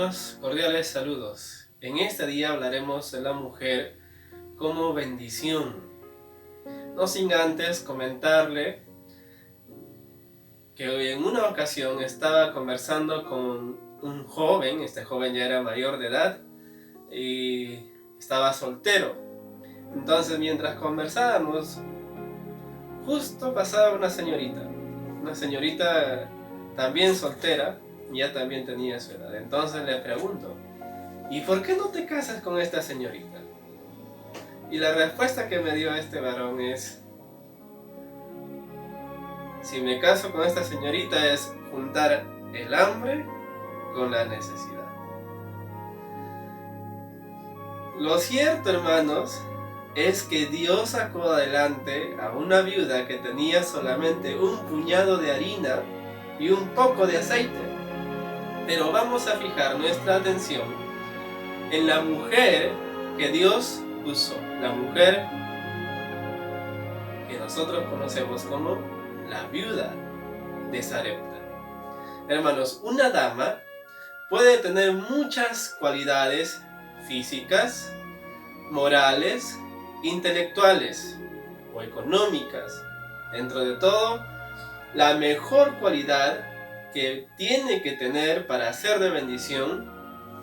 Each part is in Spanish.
hermanos, cordiales saludos. En este día hablaremos de la mujer como bendición. No sin antes comentarle que en una ocasión estaba conversando con un joven. Este joven ya era mayor de edad y estaba soltero. Entonces, mientras conversábamos, justo pasaba una señorita también soltera, y ya también tenía su edad. Entonces le pregunto: ¿y por qué no te casas con esta señorita? Y la respuesta que me dio este varón es: si me caso con esta señorita es juntar el hambre con la necesidad. Lo cierto, hermanos, es que Dios sacó adelante a una viuda que tenía solamente un puñado de harina y un poco de aceite. Pero vamos a fijar nuestra atención en la mujer que Dios usó, la mujer que nosotros conocemos como la viuda de Sarepta. Hermanos, una dama puede tener muchas cualidades físicas, morales, intelectuales o económicas. Dentro de todo, la mejor cualidad que tiene que tener para ser de bendición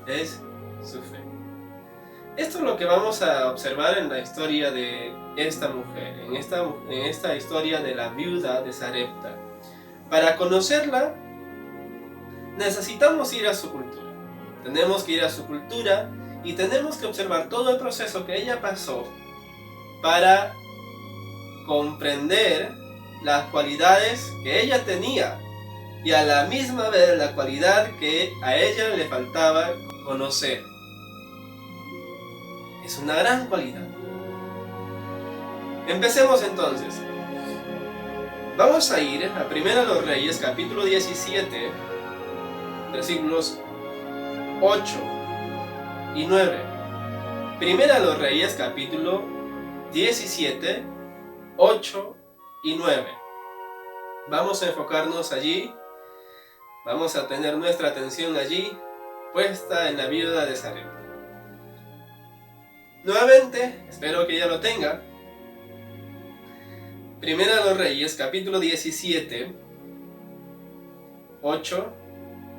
es su fe. Esto es lo que vamos a observar en la historia de esta mujer, en esta historia de la viuda de Sarepta. Para conocerla, necesitamos ir a su cultura. Tenemos que ir a su cultura y tenemos que observar todo el proceso que ella pasó para comprender las cualidades que ella tenía y a la misma vez la cualidad que a ella le faltaba conocer. Es una gran cualidad. Empecemos entonces. Vamos a ir a 1 los Reyes, capítulo 17, versículos 8 y 9. 1 los Reyes, capítulo 17, 8 y 9. Vamos a enfocarnos allí. Vamos a tener nuestra atención allí puesta en la viuda de Sarepta. Nuevamente, espero que ya lo tenga. 1 los Reyes, capítulo 17, 8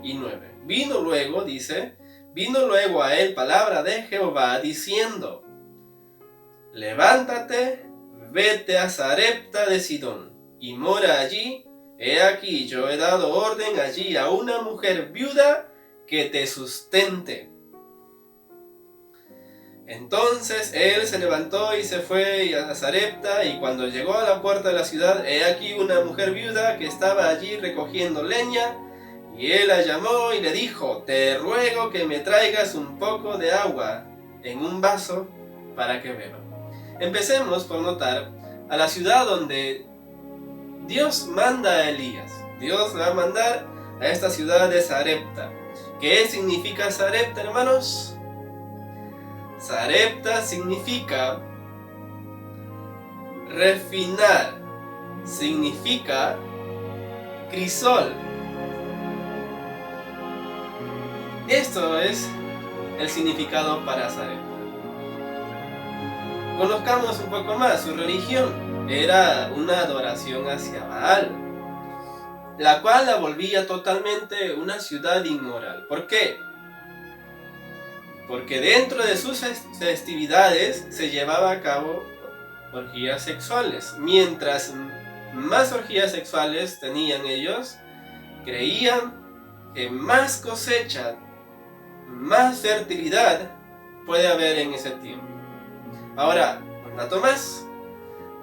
y 9. Vino luego a él palabra de Jehová diciendo: levántate, vete a Sarepta de Sidón y mora allí. He aquí, yo he dado orden allí a una mujer viuda que te sustente. Entonces él se levantó y se fue a Sarepta, y cuando llegó a la puerta de la ciudad, he aquí una mujer viuda que estaba allí recogiendo leña, y él la llamó y le dijo: te ruego que me traigas un poco de agua en un vaso para que beba. Empecemos por notar a la ciudad donde Dios manda a Elías. Dios va a mandar a esta ciudad de Sarepta. ¿Qué significa Sarepta, hermanos? Sarepta significa refinar, significa crisol. Esto es el significado para Sarepta. Conozcamos un poco más. Su religión era una adoración hacia Baal, la cual la volvía totalmente una ciudad inmoral. ¿Por qué? Porque dentro de sus festividades se llevaba a cabo orgías sexuales. Mientras más orgías sexuales tenían ellos, creían que más cosecha, más fertilidad puede haber en ese tiempo. Ahora, un dato más.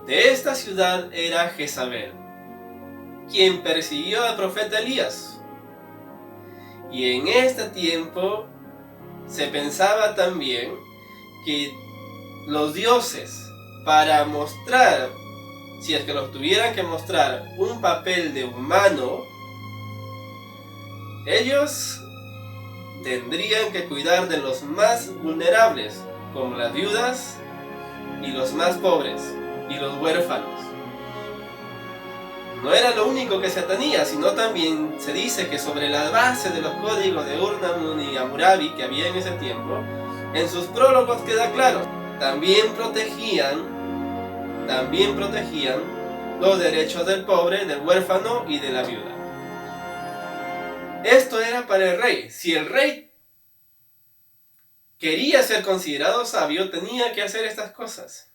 De esta ciudad era Jezabel, quien persiguió al profeta Elías. Y en este tiempo se pensaba también que los dioses, para mostrar, si es que los tuvieran que mostrar, un papel de humano, ellos tendrían que cuidar de los más vulnerables, como las viudas y los más pobres y los huérfanos. no era lo único que se tenía, sino también se dice que sobre la base de los códigos de Ur-Nammun y Hammurabi que había en ese tiempo, en sus prólogos queda claro, también protegían los derechos del pobre, del huérfano y de la viuda. Esto era para el rey. Si el rey quería ser considerado sabio, tenía que hacer estas cosas.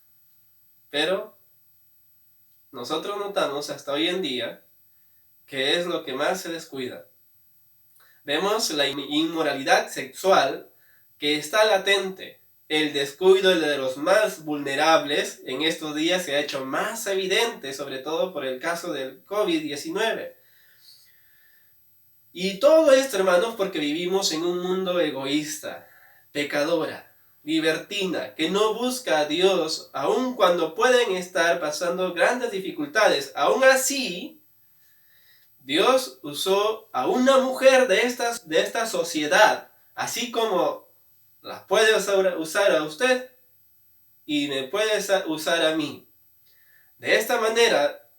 Pero nosotros notamos hasta hoy en día que es lo que más se descuida. Vemos la inmoralidad sexual que está latente. El descuido de los más vulnerables en estos días se ha hecho más evidente, sobre todo por el caso del COVID-19. Y todo esto, hermanos, porque vivimos en un mundo egoísta, pecadora, libertina, que no busca a Dios, aun cuando pueden estar pasando grandes dificultades. Aún así, Dios usó a una mujer de esta sociedad, así como las puede usar a usted y me puede usar a mí. De esta manera,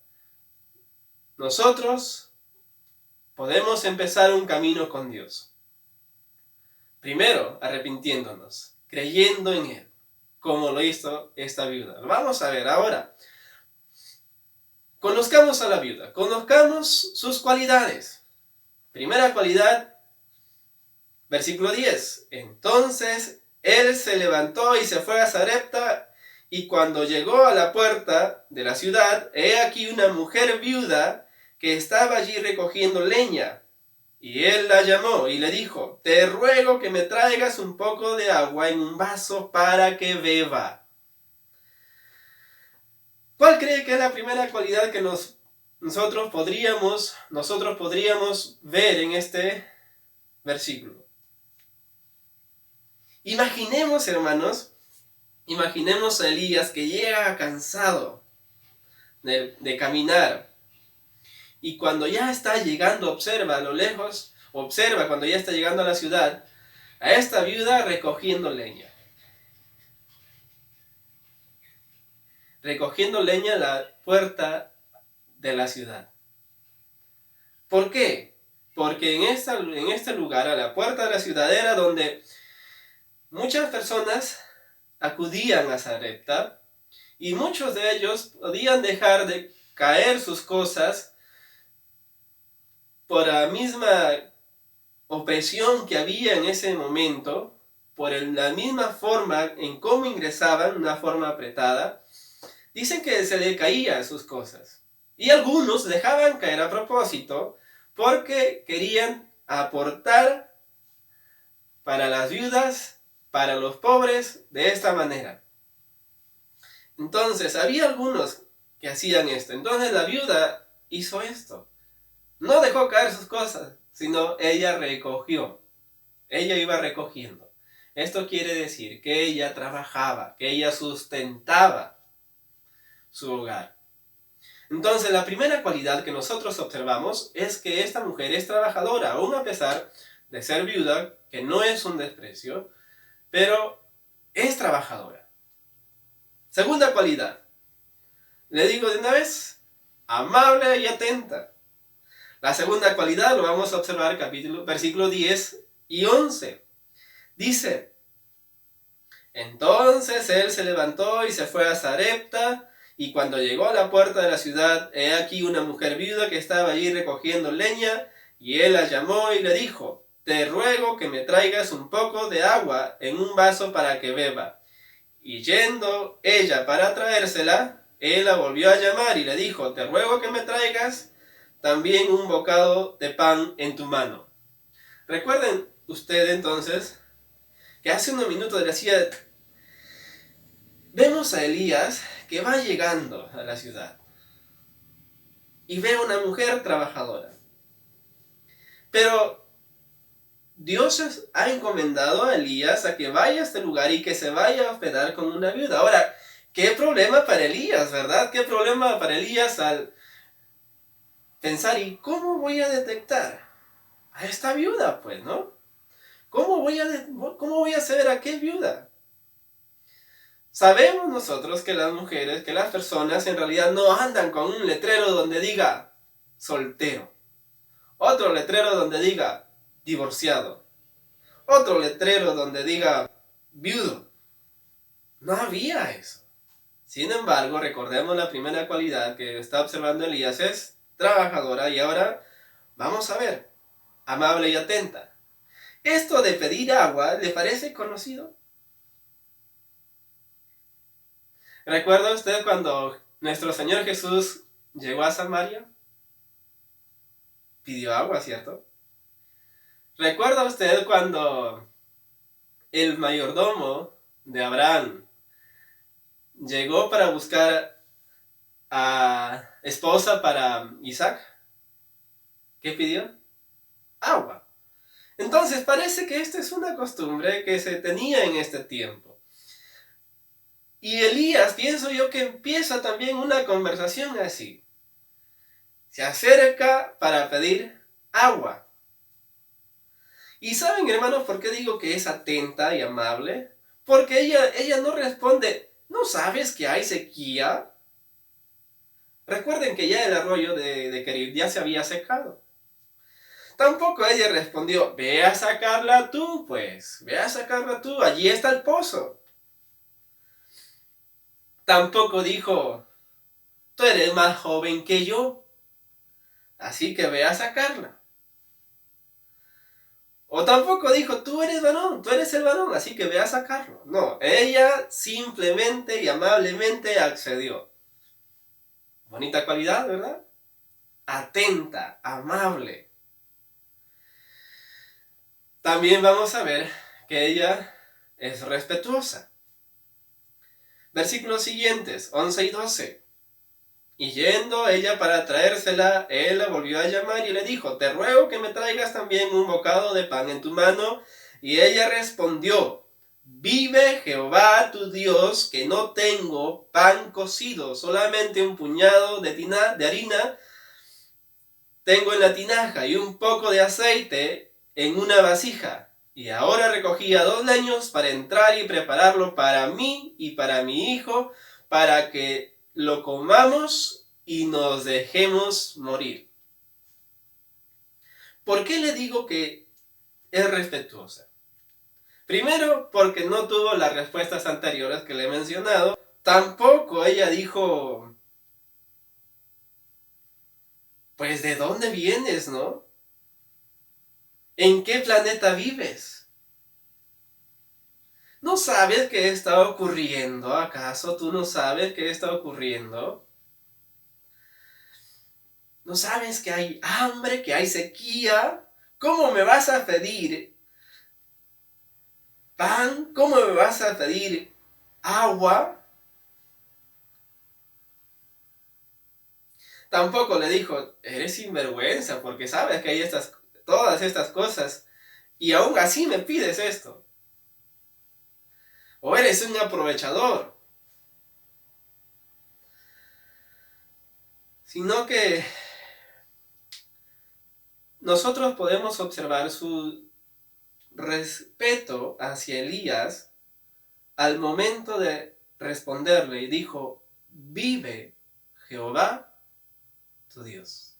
nosotros podemos empezar un camino con Dios. Primero, arrepintiéndonos, creyendo en Él, como lo hizo esta viuda. Vamos a ver ahora. Conozcamos a la viuda, conozcamos sus cualidades. Primera cualidad, versículo 10. Entonces él se levantó y se fue a Sarepta, y cuando llegó a la puerta de la ciudad, he aquí una mujer viuda que estaba allí recogiendo leña. Y él la llamó y le dijo, te ruego que me traigas un poco de agua en un vaso para que beba. ¿Cuál cree que es la primera cualidad que nosotros podríamos ver en este versículo? Imaginemos, hermanos, a Elías que llega cansado de caminar. Y cuando ya está llegando, observa a lo lejos, cuando ya está llegando a la ciudad, a esta viuda recogiendo leña. Recogiendo leña a la puerta de la ciudad. ¿Por qué? Porque en este lugar, a la puerta de la ciudad, era donde muchas personas acudían a Sarepta, y muchos de ellos podían dejar de caer sus cosas por la misma opresión que había en ese momento, por la misma forma en cómo ingresaban, una forma apretada. Dicen que se le caían sus cosas. Y algunos dejaban caer a propósito porque querían aportar para las viudas, para los pobres, de esta manera. Entonces, había algunos que hacían esto. Entonces la viuda hizo esto. No dejó caer sus cosas, sino ella recogió. Ella iba recogiendo. Esto quiere decir que ella trabajaba, que ella sustentaba su hogar. Entonces, la primera cualidad que nosotros observamos es que esta mujer es trabajadora, aún a pesar de ser viuda, que no es un desprecio, pero es trabajadora. Segunda cualidad, le digo de una vez, amable y atenta. La segunda cualidad lo vamos a observar versículos 10 y 11. Dice, entonces él se levantó y se fue a Sarepta, y cuando llegó a la puerta de la ciudad, he aquí una mujer viuda que estaba allí recogiendo leña, y él la llamó y le dijo, te ruego que me traigas un poco de agua en un vaso para que beba. Y yendo ella para traérsela, él la volvió a llamar y le dijo, te ruego que me traigas también un bocado de pan en tu mano. Recuerden ustedes entonces que hace unos minutos decía, vemos a Elías que va llegando a la ciudad y ve a una mujer trabajadora. Pero Dios ha encomendado a Elías a que vaya a este lugar y que se vaya a hospedar con una viuda. Ahora, ¿qué problema para Elías, verdad? ¿Qué problema para Elías al pensar, ¿y cómo voy a detectar a esta viuda? Pues, ¿no? ¿Cómo voy a saber a qué viuda? Sabemos nosotros que las mujeres, que las personas en realidad no andan con un letrero donde diga soltero. Otro letrero donde diga divorciado. Otro letrero donde diga viudo. No había eso. Sin embargo, recordemos la primera cualidad que está observando Elías es trabajadora, y ahora vamos a ver, amable y atenta. ¿Esto de pedir agua le parece conocido? ¿Recuerda usted cuando nuestro Señor Jesús llegó a Samaria? Pidió agua, ¿cierto? ¿Recuerda usted cuando el mayordomo de Abraham llegó para buscar a esposa para Isaac? ¿Qué pidió? Agua. Entonces parece que esta es una costumbre que se tenía en este tiempo. Y Elías, pienso yo que empieza también una conversación así. Se acerca para pedir agua. ¿Y saben, hermanos, por qué digo que es atenta y amable? Porque ella no responde, ¿no sabes que hay sequía? Recuerden que ya el arroyo de Querib ya se había secado. Tampoco ella respondió, ve a sacarla tú, pues, ve a sacarla tú, allí está el pozo. Tampoco dijo, tú eres más joven que yo, así que ve a sacarla. O tampoco dijo, tú eres varón, tú eres el varón, así que ve a sacarlo. No, ella simplemente y amablemente accedió. Bonita cualidad, ¿verdad? Atenta, amable. También vamos a ver que ella es respetuosa. Versículos siguientes, 11 y 12. Y yendo ella para traérsela, él la volvió a llamar y le dijo, te ruego que me traigas también un bocado de pan en tu mano. Y ella respondió, vive Jehová tu Dios, que no tengo pan cocido, solamente un puñado de harina tengo en la tinaja y un poco de aceite en una vasija. Y ahora recogía 2 leños para entrar y prepararlo para mí y para mi hijo, para que lo comamos y nos dejemos morir. ¿Por qué le digo que es respetuosa? Primero, porque no tuvo las respuestas anteriores que le he mencionado. Tampoco ella dijo, pues ¿de dónde vienes, no? ¿En qué planeta vives? ¿No sabes qué está ocurriendo? ¿Acaso tú no sabes qué está ocurriendo? ¿No sabes que hay hambre, que hay sequía? ¿Cómo me vas a pedir pan? ¿Cómo me vas a pedir agua? Tampoco le dijo, eres sinvergüenza porque sabes que hay todas estas cosas y aún así me pides esto. O eres un aprovechador. Sino que nosotros podemos observar su respeto hacia Elías al momento de responderle y dijo, vive Jehová tu Dios.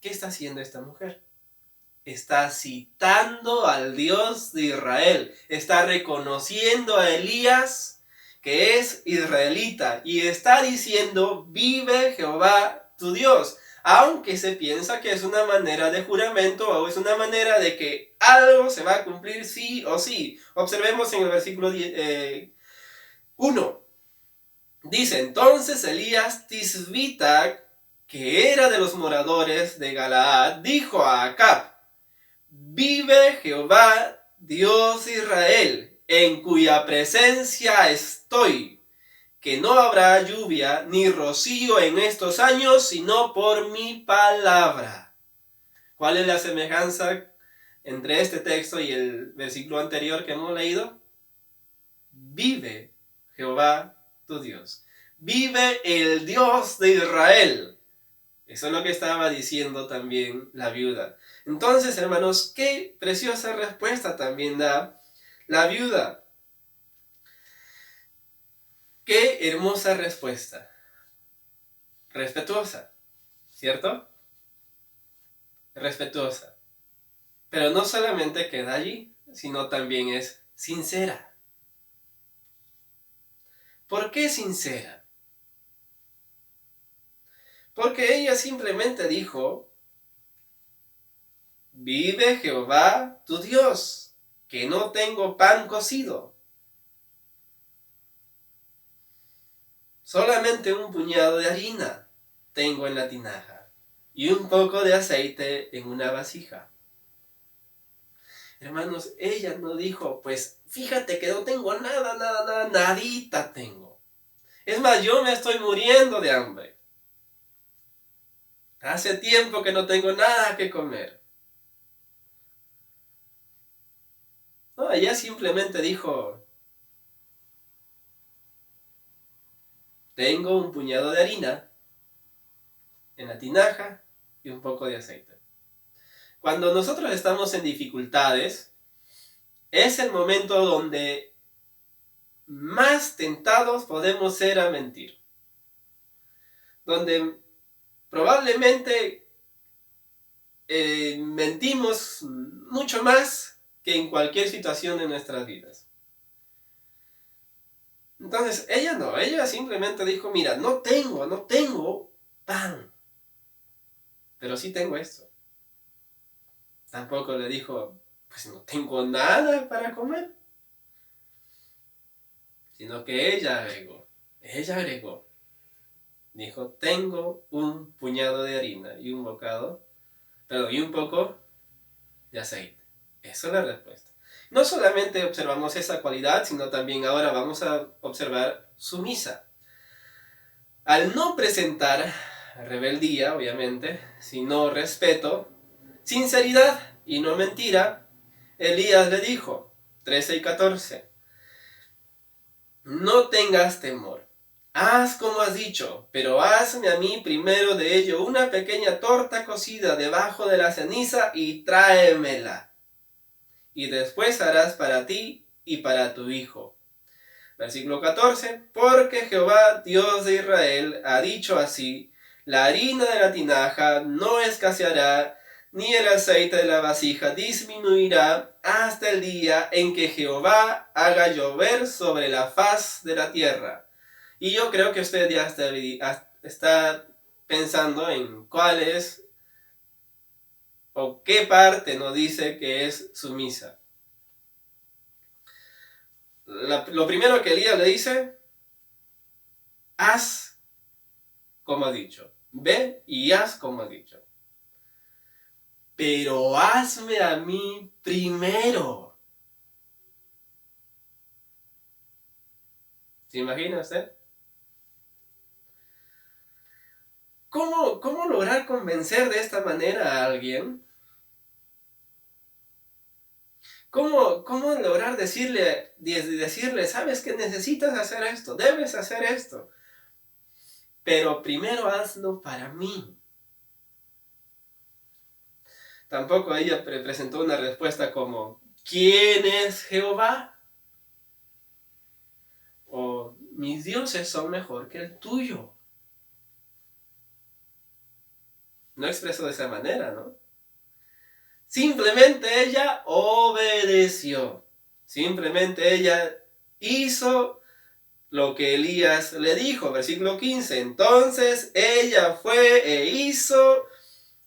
¿Qué está haciendo esta mujer? Está citando al Dios de Israel, está reconociendo a Elías que es israelita y está diciendo, vive Jehová tu Dios, aunque se piensa que es una manera de juramento o es una manera de que algo se va a cumplir sí o sí. Observemos en el versículo 1. Dice, entonces Elías Tisbita, que era de los moradores de Galaad, dijo a Acab, vive Jehová, Dios de Israel, en cuya presencia estoy, que no habrá lluvia ni rocío en estos años, sino por mi palabra. ¿Cuál es la semejanza entre este texto y el versículo anterior que hemos leído? Vive Jehová tu Dios. Vive el Dios de Israel. Eso es lo que estaba diciendo también la viuda. Entonces, hermanos, qué preciosa respuesta también da la viuda. Qué hermosa respuesta. respetuosa, ¿cierto? Respetuosa. Pero no solamente queda allí, sino también es sincera. ¿Por qué sincera? Porque ella simplemente dijo, vive Jehová tu Dios, que no tengo pan cocido. Solamente un puñado de harina tengo en la tinaja y un poco de aceite en una vasija. Hermanos, ella no dijo, pues fíjate que no tengo nada, nadita tengo. Es más, yo me estoy muriendo de hambre. Hace tiempo que no tengo nada que comer. No, ella simplemente dijo, tengo un puñado de harina en la tinaja y un poco de aceite. Cuando nosotros estamos en dificultades, es el momento donde más tentados podemos ser a mentir. Donde probablemente mentimos mucho más que en cualquier situación de nuestras vidas. Entonces, ella simplemente dijo, mira, no tengo pan, pero sí tengo esto. Tampoco le dijo, pues no tengo nada para comer, sino que ella agregó, dijo, tengo un puñado de harina y un poco de aceite. Esa es la respuesta. No solamente observamos esa cualidad, sino también ahora vamos a observar sumisa. Al no presentar rebeldía, obviamente, sino respeto, sinceridad y no mentira, Elías le dijo, 13 y 14, no tengas temor, haz como has dicho, pero hazme a mí primero de ello una pequeña torta cocida debajo de la ceniza y tráemela. Y después harás para ti y para tu hijo. Versículo 14, porque Jehová, Dios de Israel, ha dicho así, la harina de la tinaja no escaseará, ni el aceite de la vasija disminuirá hasta el día en que Jehová haga llover sobre la faz de la tierra. Y yo creo que usted ya está pensando en cuál es o qué parte nos dice que es sumisa. Lo primero que Elías le dice, haz como ha dicho. Ve y haz como ha dicho. Pero hazme a mí primero. ¿Se imagina usted? ¿Cómo lograr convencer de esta manera a alguien? ¿Cómo lograr decirle, sabes que necesitas hacer esto, debes hacer esto? Pero primero hazlo para mí. Tampoco ella presentó una respuesta como, ¿quién es Jehová? O mis dioses son mejor que el tuyo. No expresó de esa manera, ¿no? Simplemente ella obedeció. Simplemente ella hizo lo que Elías le dijo. Versículo 15. Entonces ella fue e hizo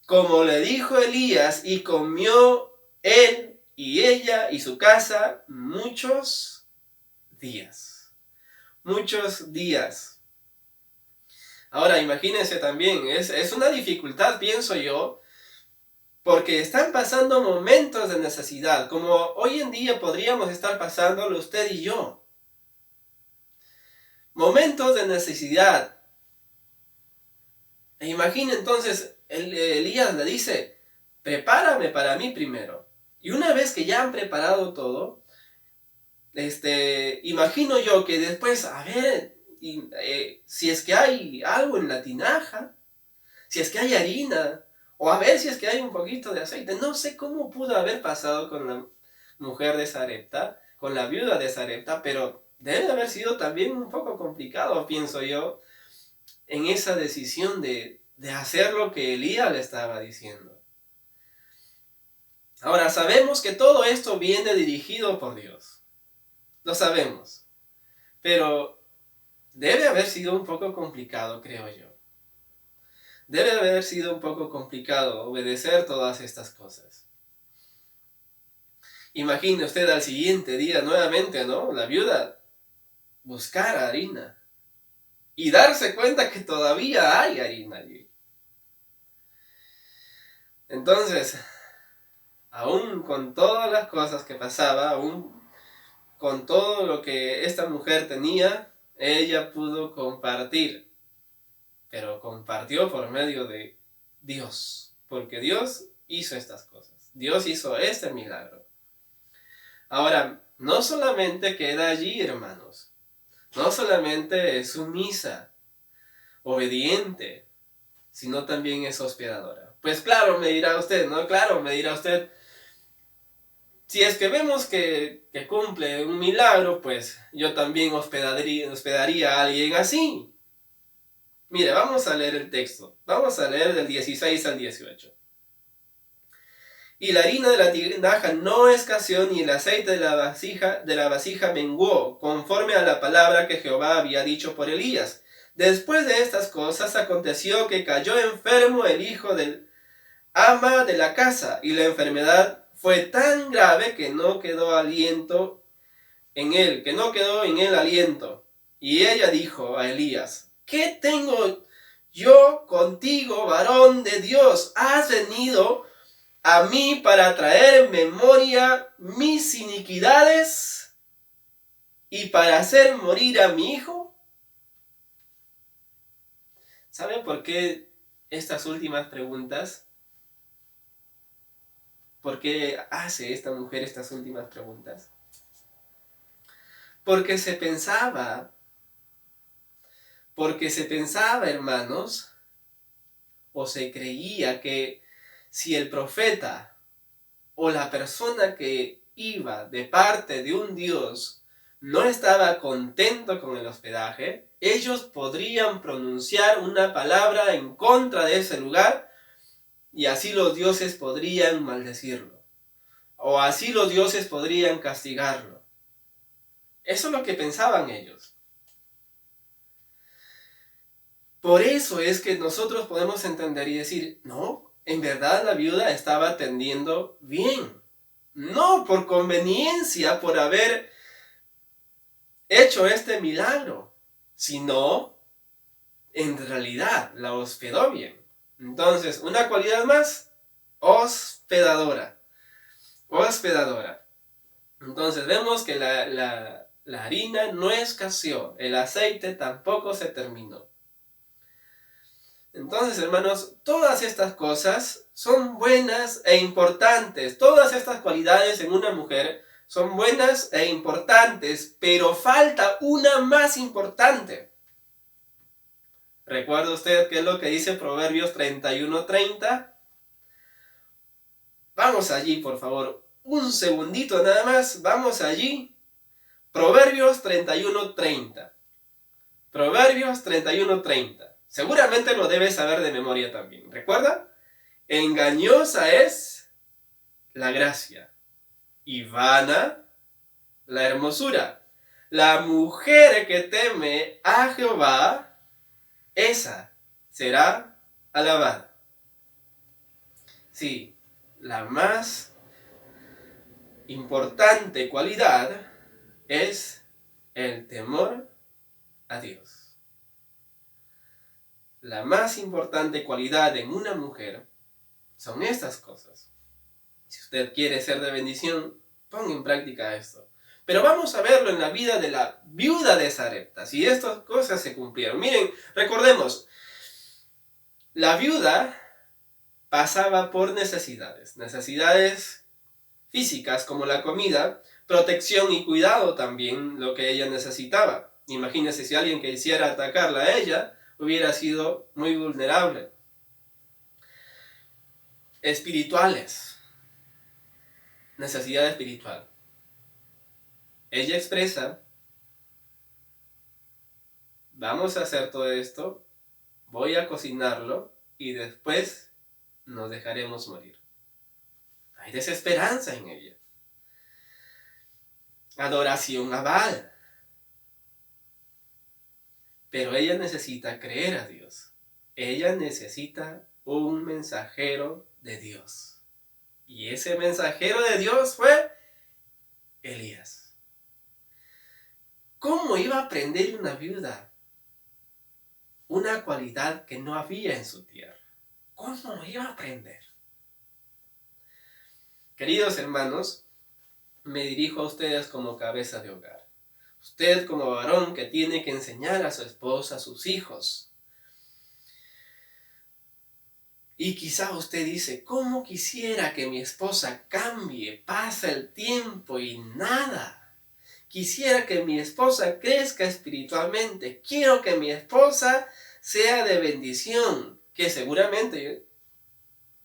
como le dijo Elías y comió él y ella y su casa muchos días. Muchos días. Ahora imagínense también, es una dificultad, pienso yo, porque están pasando momentos de necesidad, como hoy en día podríamos estar pasándolo usted y yo. Momentos de necesidad. E imagina entonces, Elías le dice, prepárame para mí primero. Y una vez que ya han preparado todo, imagino yo que después, a ver, si es que hay algo en la tinaja, si es que hay harina, o a ver si es que hay un poquito de aceite. No sé cómo pudo haber pasado con la mujer de Sarepta, con la viuda de Sarepta, pero debe haber sido también un poco complicado, pienso yo, en esa decisión de hacer lo que Elías le estaba diciendo. Ahora, sabemos que todo esto viene dirigido por Dios. Lo sabemos. Pero debe haber sido un poco complicado, creo yo. Debe haber sido un poco complicado obedecer todas estas cosas. Imagine usted al siguiente día nuevamente, ¿no? La viuda buscar harina y darse cuenta que todavía hay harina allí. Entonces, aún con todas las cosas que pasaba, aún con todo lo que esta mujer tenía, ella pudo compartir. Pero compartió por medio de Dios, porque Dios hizo estas cosas. Dios hizo este milagro. Ahora, no solamente queda allí, hermanos. No solamente es sumisa, obediente, sino también es hospedadora. Pues claro, me dirá usted, ¿no? Claro, me dirá usted, si es que vemos que cumple un milagro, pues yo también hospedaría a alguien así. Mire, vamos a leer el texto. Vamos a leer del 16 al 18. Y la harina de la tinaja no escaseó, ni el aceite de la vasija menguó, conforme a la palabra que Jehová había dicho por Elías. Después de estas cosas aconteció que cayó enfermo el hijo del ama de la casa, y la enfermedad fue tan grave que no quedó aliento en él, que no quedó en él aliento. Y ella dijo a Elías: ¿qué tengo yo contigo, varón de Dios? ¿Has venido a mí para traer en memoria mis iniquidades y para hacer morir a mi hijo? ¿Saben por qué estas últimas preguntas? ¿Por qué hace esta mujer estas últimas preguntas? Porque se pensaba, hermanos, o se creía que si el profeta o la persona que iba de parte de un Dios no estaba contento con el hospedaje, ellos podrían pronunciar una palabra en contra de ese lugar y así los dioses podrían maldecirlo. O así los dioses podrían castigarlo. Eso es lo que pensaban ellos. Por eso es que nosotros podemos entender y decir, no, en verdad la viuda estaba atendiendo bien. No por conveniencia, por haber hecho este milagro, sino en realidad la hospedó bien. Entonces, una cualidad más, hospedadora. Hospedadora. Entonces vemos que la harina no escaseó, el aceite tampoco se terminó. Entonces, hermanos, todas estas cosas son buenas e importantes. Todas estas cualidades en una mujer son buenas e importantes, pero falta una más importante. ¿Recuerda usted qué es lo que dice Proverbios 31:30? Vamos allí, por favor. Un segundito nada más. Vamos allí. Proverbios 31:30. Proverbios 31:30. Seguramente lo debes saber de memoria también. ¿Recuerda? Engañosa es la gracia y vana la hermosura. La mujer que teme a Jehová, esa será alabada. Sí, la más importante cualidad es el temor a Dios. La más importante cualidad en una mujer son estas cosas. Si usted quiere ser de bendición, ponga en práctica esto. Pero vamos a verlo en la vida de la viuda de Sarepta. Si estas cosas se cumplieron. Miren, recordemos, la viuda pasaba por necesidades. Necesidades físicas como la comida, protección y cuidado también lo que ella necesitaba. Imagínense si alguien quisiera atacarla a ella, hubiera sido muy vulnerable. Espirituales. Necesidad espiritual. Ella expresa, vamos a hacer todo esto voy a cocinarlo y después nos dejaremos morir. Hay desesperanza en ella. Adoración a Baal. Pero ella necesita creer a Dios. Ella necesita un mensajero de Dios. Y ese mensajero de Dios fue Elías. ¿Cómo iba a aprender una viuda una cualidad que no había en su tierra? ¿Cómo iba a aprender? Queridos hermanos, me dirijo a ustedes como cabeza de hogar. Usted como varón que tiene que enseñar a su esposa, a sus hijos. Y quizá usted dice, ¿cómo quisiera que mi esposa cambie? Pasa el tiempo y nada. Quisiera que mi esposa crezca espiritualmente. Quiero que mi esposa sea de bendición. Que seguramente,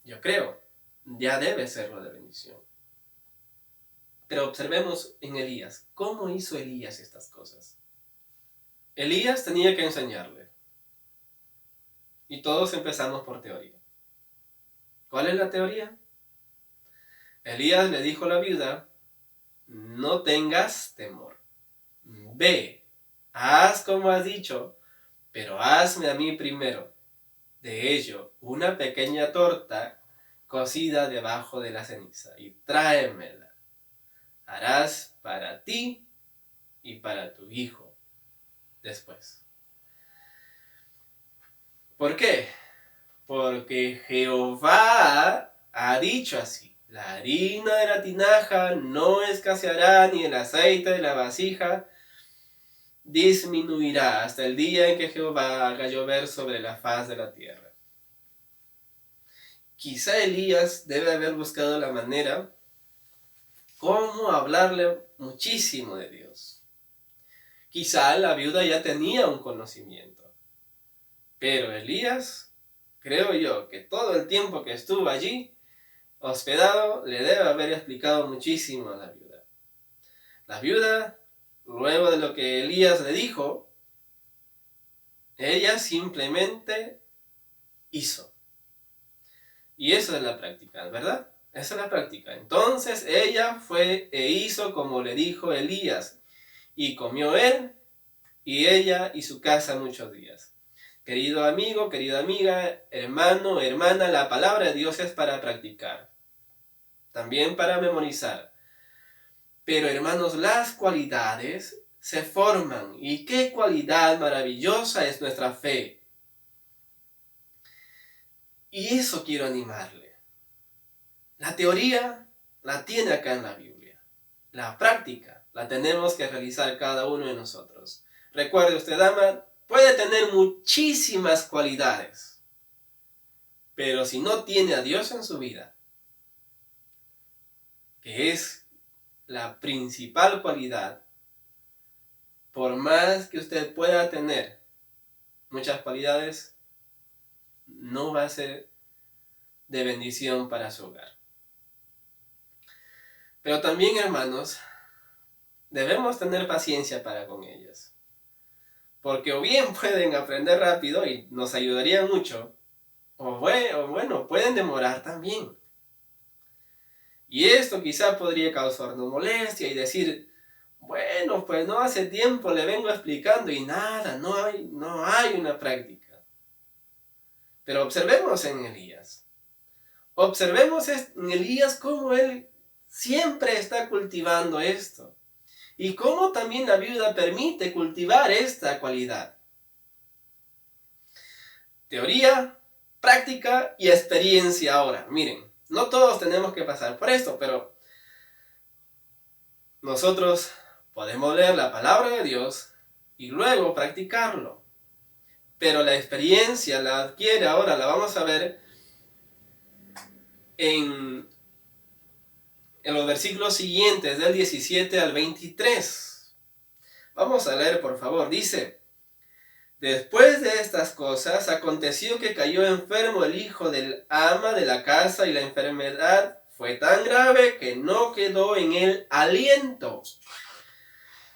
yo creo, ya debe serlo de bendición. Pero observemos en Elías. ¿Cómo hizo Elías estas cosas? Elías tenía que enseñarle. Y todos empezamos por teoría. ¿Cuál es la teoría? Elías le dijo a la viuda, no tengas temor. Ve, haz como has dicho, pero hazme a mí primero. De ello, una pequeña torta cocida debajo de la ceniza y tráemela. Harás para ti y para tu hijo después. ¿Por qué? Porque Jehová ha dicho así, la harina de la tinaja no escaseará ni el aceite de la vasija disminuirá hasta el día en que Jehová haga llover sobre la faz de la tierra. Quizá Elías debe haber buscado la manera cómo hablarle muchísimo de Dios. Quizá la viuda ya tenía un conocimiento, pero Elías, creo yo, que todo el tiempo que estuvo allí, hospedado, le debe haber explicado muchísimo a la viuda. La viuda, luego de lo que Elías le dijo, ella simplemente hizo. Y eso es la práctica, ¿verdad? Esa es la práctica. Entonces ella fue e hizo como le dijo Elías, y comió él y ella y su casa muchos días. Querido amigo, querida amiga, hermano, hermana, la palabra de Dios es para practicar, también para memorizar. Pero hermanos, las cualidades se forman. ¿Y qué cualidad maravillosa es nuestra fe? Y eso quiero animarle. La teoría la tiene acá en la Biblia. La práctica la tenemos que realizar cada uno de nosotros. Recuerde usted, dama, puede tener muchísimas cualidades, pero si no tiene a Dios en su vida, que es la principal cualidad, por más que usted pueda tener muchas cualidades, no va a ser de bendición para su hogar. Pero también, hermanos, debemos tener paciencia para con ellas. Porque o bien pueden aprender rápido y nos ayudarían mucho, o bueno, pueden demorar también. Y esto quizá podría causarnos molestia y decir, bueno, pues no hace tiempo le vengo explicando y nada, no hay una práctica. Pero observemos en Elías. Observemos en Elías cómo él siempre está cultivando esto. Y cómo también la viuda permite cultivar esta cualidad. Teoría, práctica y experiencia ahora. Miren, no todos tenemos que pasar por esto, pero nosotros podemos leer la palabra de Dios y luego practicarlo. Pero la experiencia la adquiere ahora, la vamos a ver en los versículos siguientes, del 17 al 23. Vamos a leer, por favor. Dice, después de estas cosas, aconteció que cayó enfermo el hijo del ama de la casa y la enfermedad fue tan grave que no quedó en él aliento.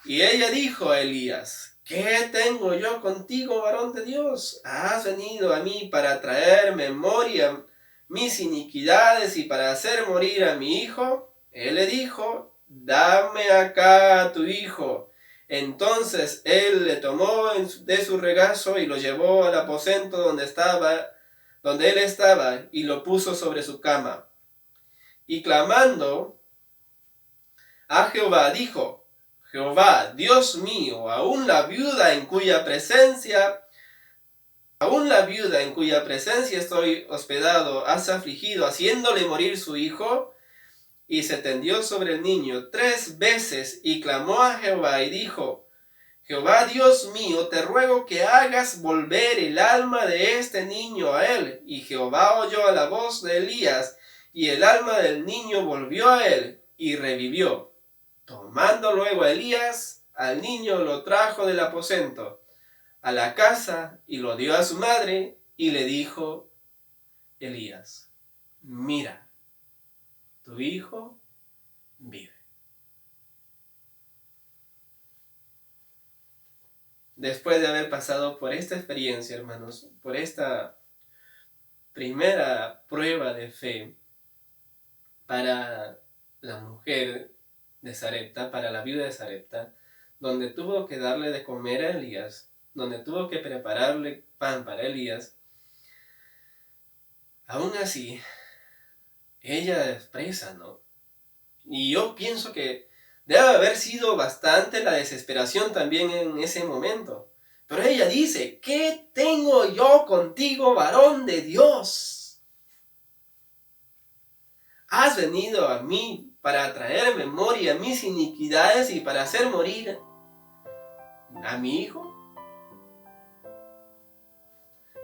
Y ella dijo a Elías, ¿qué tengo yo contigo, varón de Dios? ¿Has venido a mí para traer memoria mis iniquidades y para hacer morir a mi hijo? Él le dijo, dame acá a tu hijo. Entonces él le tomó de su regazo y lo llevó al aposento donde él estaba, y lo puso sobre su cama. Y clamando a Jehová, dijo, Jehová, Dios mío, aún la viuda en cuya presencia estoy hospedado, has afligido, haciéndole morir su hijo. Y se tendió sobre el niño 3 veces y clamó a Jehová y dijo, Jehová Dios mío, te ruego que hagas volver el alma de este niño a él. Y Jehová oyó a la voz de Elías, y el alma del niño volvió a él, y revivió. Tomando luego a Elías, al niño lo trajo del aposento a la casa, y lo dio a su madre, y le dijo Elías, mira, tu hijo vive. Después de haber pasado por esta experiencia, hermanos, por esta primera prueba de fe para la mujer de Sarepta, para la viuda de Sarepta, donde tuvo que darle de comer a Elías, donde tuvo que prepararle pan para Elías, aún así, ella expresa, ¿no? Y yo pienso que debe haber sido bastante la desesperación también en ese momento. Pero ella dice, ¿qué tengo yo contigo, varón de Dios? ¿Has venido a mí para traer memoria mis iniquidades y para hacer morir a mi hijo?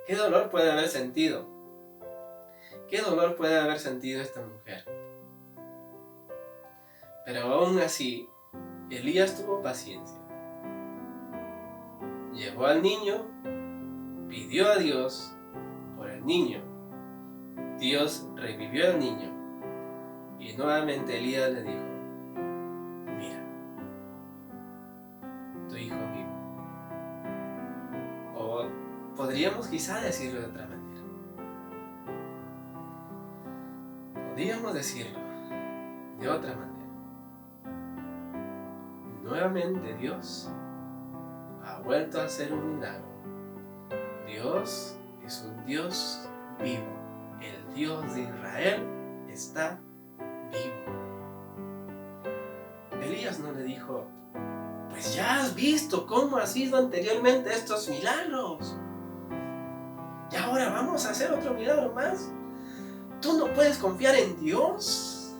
¿Qué dolor puede haber sentido? ¿Qué dolor puede haber sentido esta mujer? Pero aún así, Elías tuvo paciencia. Llevó al niño, pidió a Dios por el niño. Dios revivió al niño. Y nuevamente Elías le dijo, mira, tu hijo vive. O podríamos quizá decirlo de otra manera. Podríamos decirlo de otra manera. Nuevamente Dios ha vuelto a hacer un milagro. Dios es un Dios vivo. El Dios de Israel está vivo. Elías no le dijo, pues ya has visto cómo ha sido anteriormente estos milagros. Y ahora vamos a hacer otro milagro más. ¿Tú no puedes confiar en Dios?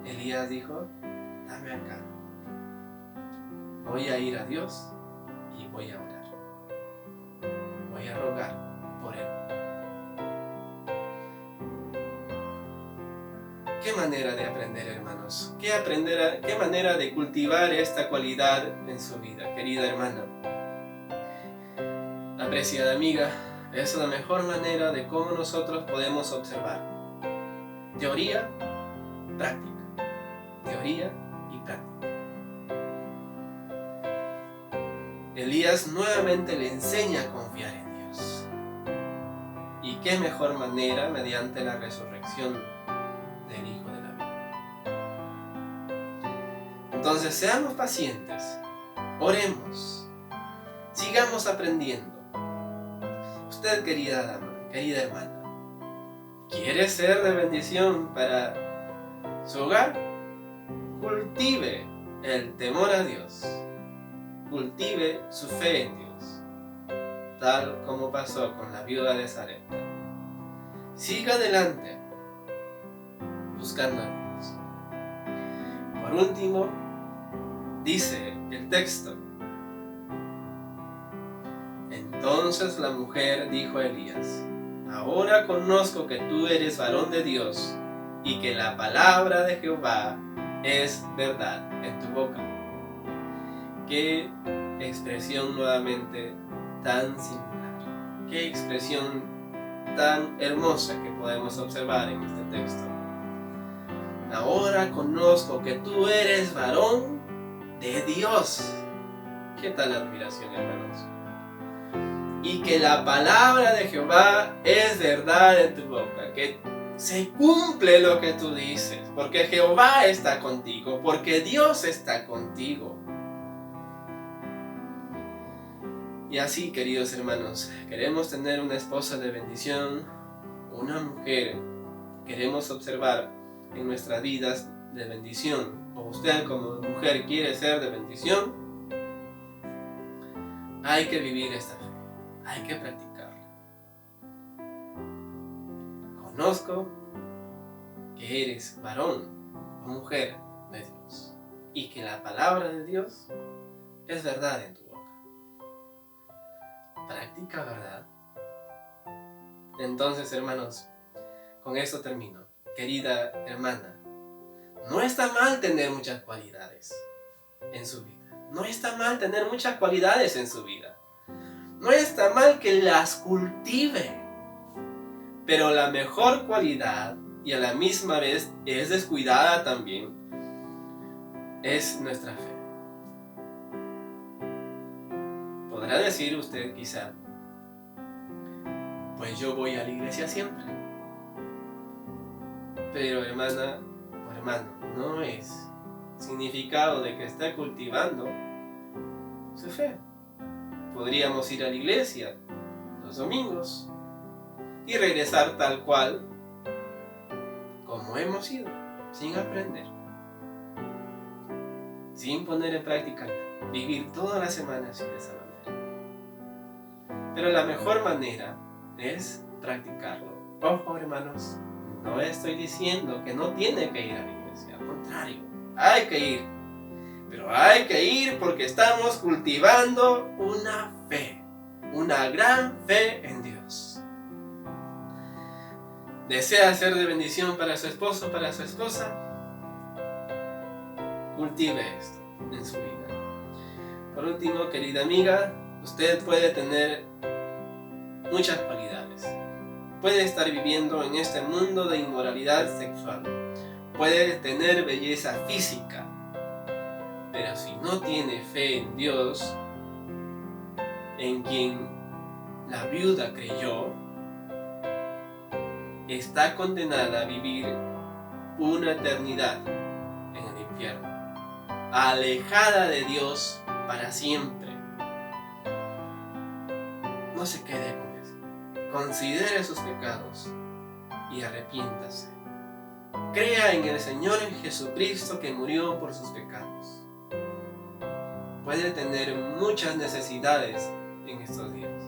Elías dijo, dame acá. Voy a ir a Dios y voy a orar. Voy a rogar por él. ¿Qué manera de aprender, hermanos? ¿Qué manera de cultivar esta cualidad en su vida, querida hermana? Apreciada amiga, es la mejor manera de cómo nosotros podemos observar. Teoría, práctica. Teoría y práctica. Elías nuevamente le enseña a confiar en Dios. ¿Y qué mejor manera mediante la resurrección del Hijo de la vida? Entonces seamos pacientes, oremos, sigamos aprendiendo. Usted, querida dama, querida hermana, ¿quiere ser de bendición para su hogar? Cultive el temor a Dios. Cultive su fe en Dios, tal como pasó con la viuda de Sarepta. Siga adelante, buscando a Dios. Por último, dice el texto, entonces la mujer dijo a Elías, ahora conozco que tú eres varón de Dios y que la palabra de Jehová es verdad en tu boca. Qué expresión nuevamente tan singular, qué expresión tan hermosa que podemos observar en este texto. Ahora conozco que tú eres varón de Dios. ¿Qué tal la admiración, hermanos? Y que la palabra de Jehová es verdad en tu boca, que se cumple lo que tú dices, porque Jehová está contigo, porque Dios está contigo. Y así, queridos hermanos, queremos tener una esposa de bendición, una mujer, queremos observar en nuestras vidas de bendición, o usted como mujer quiere ser de bendición, hay que vivir esta fe, hay que practicarla. Conozco que eres varón o mujer de Dios y que la palabra de Dios es verdad en tu boca. Practica verdad. Entonces, hermanos, con esto termino. Querida hermana, no está mal tener muchas cualidades en su vida. No está mal tener muchas cualidades en su vida. No está mal que las cultive. Pero la mejor cualidad, y a la misma vez es descuidada también, es nuestra fe. Podrá decir usted quizá, pues yo voy a la iglesia siempre. Pero hermana o hermano, no es significado de que está cultivando su fe. Podríamos ir a la iglesia los domingos y regresar tal cual como hemos ido, sin aprender, sin poner en práctica, vivir toda la semana así de esa manera. Pero la mejor manera es practicarlo. Ojo, hermanos, no estoy diciendo que no tiene que ir a la iglesia, al contrario, hay que ir. Pero hay que ir porque estamos cultivando una fe, una gran fe en Dios. ¿Desea ser de bendición para su esposo, para su esposa? Cultive esto en su vida. Por último, querida amiga, usted puede tener muchas cualidades. Puede estar viviendo en este mundo de inmoralidad sexual. Puede tener belleza física. Pero si no tiene fe en Dios, en quien la viuda creyó, está condenada a vivir una eternidad en el infierno, alejada de Dios para siempre. No se quede con eso. Considere sus pecados y arrepiéntase. Crea en el Señor Jesucristo que murió por sus pecados. Puede tener muchas necesidades en estos días,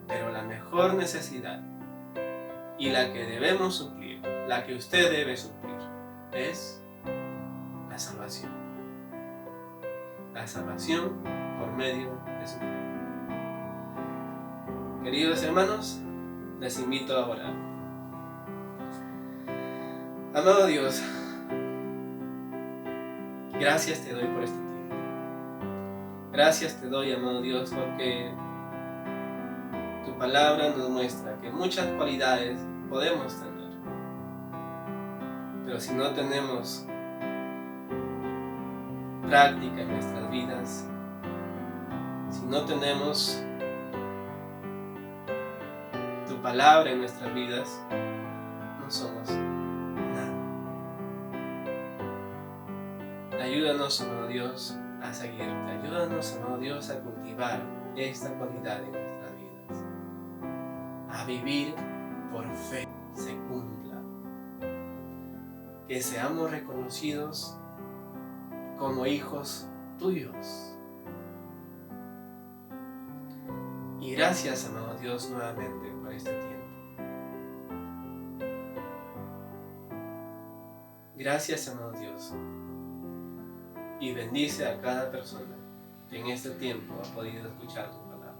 pero la mejor necesidad y la que debemos suplir, la que usted debe suplir, es la salvación. La salvación por medio de su fe. Queridos hermanos, les invito a orar. Amado Dios, gracias te doy por este tiempo. Gracias te doy, amado Dios, porque tu palabra nos muestra que muchas cualidades podemos tener. Pero si no tenemos práctica en nuestras vidas, si no tenemos tu palabra en nuestras vidas, no somos nada. Ayúdanos, amado Dios, a seguirte. Ayúdanos, amado Dios, a cultivar esta cualidad en nuestras vidas. A vivir por fe se cumpla. Que seamos reconocidos como hijos tuyos. Y gracias, amado Dios, nuevamente por este tiempo. Gracias, amado Dios. Y bendice a cada persona que en este tiempo ha podido escuchar tu palabra.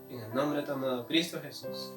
En el nombre de tu amado Cristo Jesús.